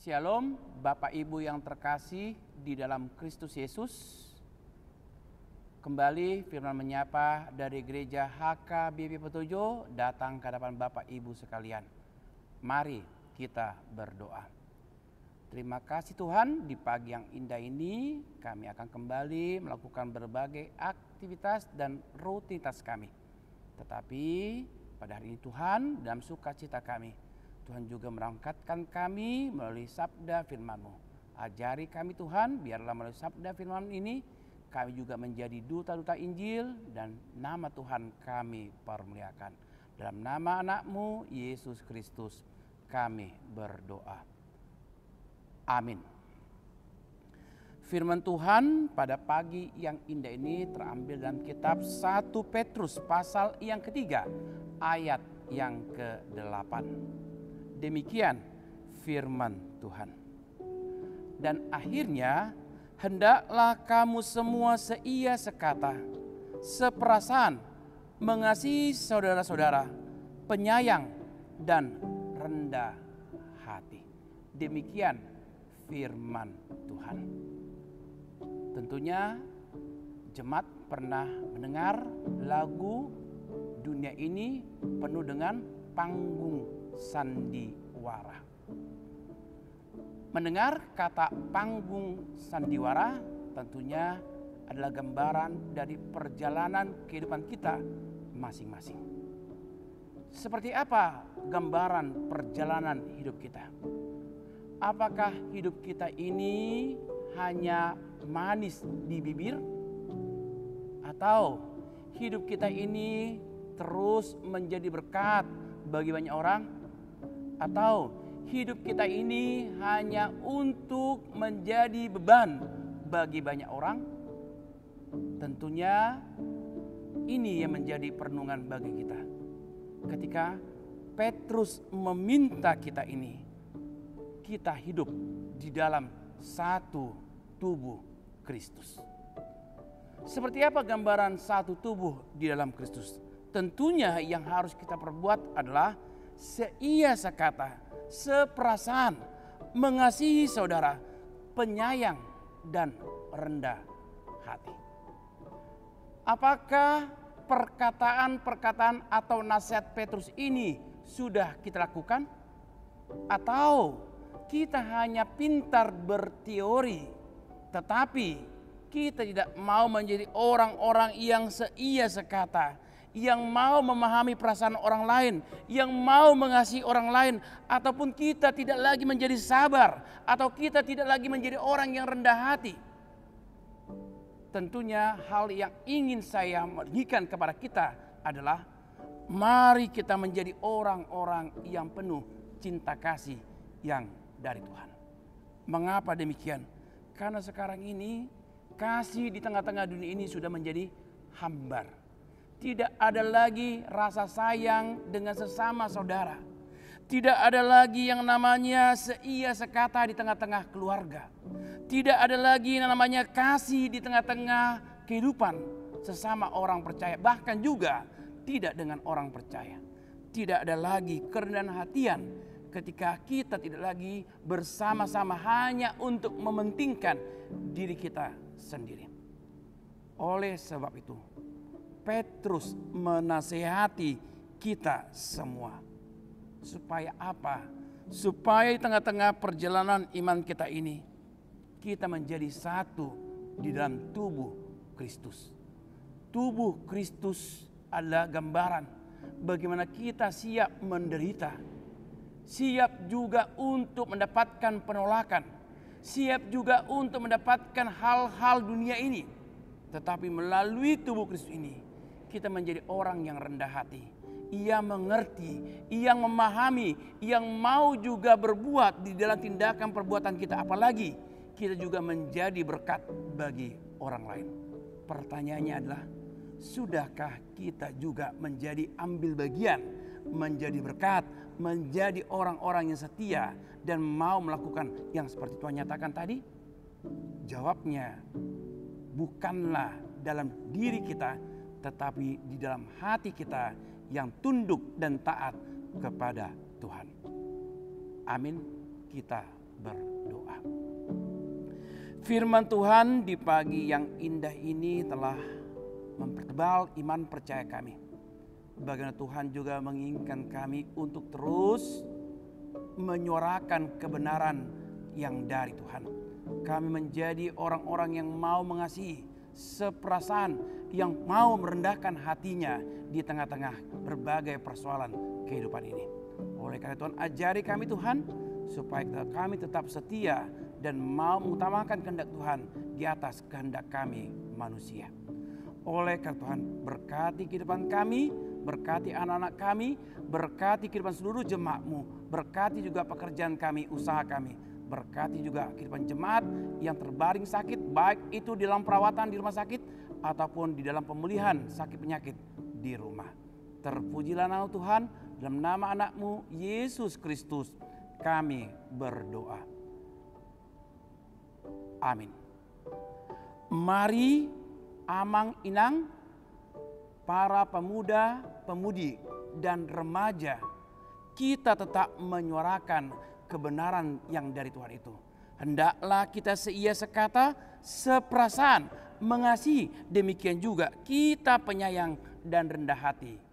Shalom, Bapak Ibu yang terkasih di dalam Kristus Yesus. Kembali firman menyapa dari gereja HKBP Petojo datang ke hadapan Bapak Ibu sekalian. Mari kita berdoa. Terima kasih Tuhan, di pagi yang indah ini kami akan kembali melakukan berbagai aktivitas dan rutinitas kami. Tetapi pada hari ini Tuhan, dalam sukacita kami, Tuhan juga merangkatkan kami melalui sabda firman-Mu. Ajari kami Tuhan, biarlah melalui sabda firman ini kami juga menjadi duta-duta Injil dan nama Tuhan kami permuliakan. Dalam nama anak-Mu Yesus Kristus kami berdoa. Amin. Firman Tuhan pada pagi yang indah ini terambil dalam kitab 1 Petrus pasal yang ketiga ayat yang ke-8. Demikian firman Tuhan. Dan akhirnya hendaklah kamu semua seia sekata, seperasaan, mengasihi saudara-saudara, penyayang dan rendah hati. Demikian firman Tuhan. Tentunya jemaat pernah mendengar lagu Dunia Ini Penuh Dengan Panggung Sandiwara. Mendengar kata panggung sandiwara tentunya adalah gambaran dari perjalanan kehidupan kita masing-masing. Seperti apa gambaran perjalanan hidup kita? Apakah hidup kita ini hanya manis di bibir? Atau hidup kita ini terus menjadi berkat bagi banyak orang? Atau hidup kita ini hanya untuk menjadi beban bagi banyak orang? Tentunya ini yang menjadi perenungan bagi kita. Ketika Petrus meminta kita ini, kita hidup di dalam satu tubuh Kristus. Seperti apa gambaran satu tubuh di dalam Kristus? Tentunya yang harus kita perbuat adalah seia sekata, seperasaan, mengasihi saudara, penyayang dan rendah hati. Apakah perkataan-perkataan atau nasihat Petrus ini sudah kita lakukan? Atau kita hanya pintar berteori, tetapi kita tidak mau menjadi orang-orang yang seia sekata, yang mau memahami perasaan orang lain, yang mau mengasihi orang lain, ataupun kita tidak lagi menjadi sabar, atau kita tidak lagi menjadi orang yang rendah hati. Tentunya hal yang ingin saya berikan kepada kita adalah mari kita menjadi orang-orang yang penuh cinta kasih yang dari Tuhan. Mengapa demikian? Karena sekarang ini kasih di tengah-tengah dunia ini sudah menjadi hambar. Tidak ada lagi rasa sayang dengan sesama saudara. Tidak ada lagi yang namanya seia sekata di tengah-tengah keluarga. Tidak ada lagi yang namanya kasih di tengah-tengah kehidupan sesama orang percaya. Bahkan juga tidak dengan orang percaya. Tidak ada lagi kerendahan hatian ketika kita tidak lagi bersama-sama hanya untuk mementingkan diri kita sendiri. Oleh sebab itu, Petrus menasehati kita semua. Supaya apa? Supaya di tengah-tengah perjalanan iman kita ini, kita menjadi satu di dalam tubuh Kristus. Tubuh Kristus adalah gambaran bagaimana kita siap menderita. Siap juga untuk mendapatkan penolakan. Siap juga untuk mendapatkan hal-hal dunia ini. Tetapi melalui tubuh Kristus ini, kita menjadi orang yang rendah hati. Ia mengerti, yang memahami, yang mau juga berbuat di dalam tindakan perbuatan kita. Apalagi kita juga menjadi berkat bagi orang lain. Pertanyaannya adalah, sudahkah kita juga menjadi ambil bagian, menjadi berkat, menjadi orang-orang yang setia dan mau melakukan yang seperti Tuhan nyatakan tadi? Jawabnya, bukanlah dalam diri kita, tetapi di dalam hati kita yang tunduk dan taat kepada Tuhan. Amin. Kita berdoa. Firman Tuhan di pagi yang indah ini telah mempertebal iman percaya kami. Bagaimana Tuhan juga menginginkan kami untuk terus menyuarakan kebenaran yang dari Tuhan. Kami menjadi orang-orang yang mau mengasihi, seperasaan, yang mau merendahkan hatinya di tengah-tengah berbagai persoalan kehidupan ini. Oleh karena Tuhan, ajari kami Tuhan, supaya kami tetap setia dan mau mengutamakan kehendak Tuhan di atas kehendak kami manusia. Oleh karena Tuhan, berkati kehidupan kami, berkati anak-anak kami, berkati kehidupan seluruh jemaat-Mu, berkati juga pekerjaan kami, usaha kami, berkati juga kehidupan jemaat yang terbaring sakit, baik itu di dalam perawatan di rumah sakit ataupun di dalam pemulihan sakit penyakit di rumah. Terpujilah nama Tuhan, dalam nama anak-Mu Yesus Kristus kami berdoa. Amin. Mari amang inang, para pemuda, pemudi dan remaja, kita tetap menyuarakan kebenaran yang dari Tuhan itu. Hendaklah kita seia sekata, seperasaan, mengasihi, demikian juga kita penyayang dan rendah hati